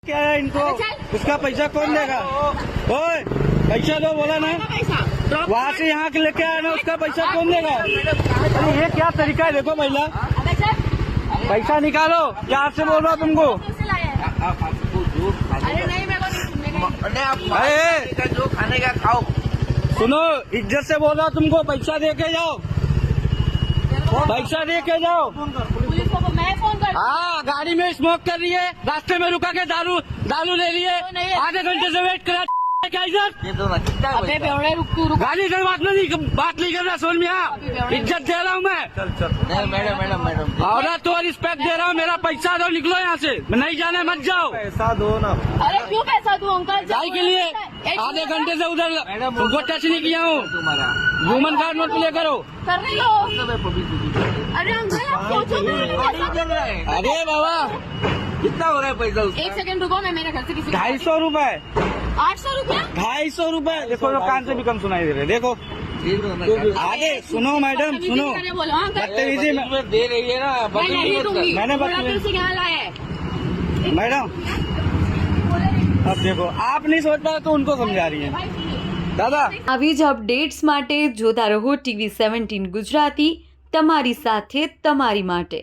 क्या है इनको? उसका पैसा कौन देगा? ओए पैसा दो बोला ना, वहाँ से यहाँ के लेके आया ना, उसका पैसा कौन देगा? अरे ये क्या तरीका है? देखो महिला, पैसा निकालो। क्या से बोल रहा तुमको? अरे जो खाने का खाओ। सुनो, इज्जत से बोल रहा तुमको, पैसा दे के जाओ, पैसा दे के जाओ। पुलिस को मैं फोन कर। हाँ, गाड़ी में स्मोक कर रही है, रास्ते में रुका के दारू ले रही है, आधे घंटे से वेट करा। क्या इज्जत? ये तो ना कितना अबे बेवड़े रुक तू रुक। गाड़ी से बात नहीं कर रहा, समझ में आ? इज्जत दे रहा हूँ मैं। नहीं मैडम औरत तो रिस्पेक्ट दे रहा हूँ, मेरा पैसा दो, निकलो यहाँ से, नहीं जाने मत जाओ। पैसा दो ना। अरे क्यों पैसा दूं अंकल? गाड़ी के लिए आधे घंटे से उधर उनको टच नहीं किया हूँ। तुम्हारा ह्यूमन कार्ड नोट प्ले करो। कर रही हो? अरे अंकल आप सोचो ना। अरे बाबा, कितना हो रहा है पैसा उसका? एक सेकंड रुको, मैं मेरे घर से किसी 250 रुपए, 800 रुपया। 250 रुपए। देखो, कान से भी कम सुनाई दे रहे। देखो आगे सुनो मैडम, सुनो, बोलो हाँ अंकल। बदतमीजी में दे रही है ना। मैं नहीं दूंगी। मैंने बुढ़ापुर से यहाँ लाया है मैडम। अब देखो, आप नहीं सोच पाए तो उनको समझा रही है दादा। આવી જ અપડેટ્સ માટે જોતા રહો TV17 ગુજરાતી, તમારી સાથે તમારી માટે।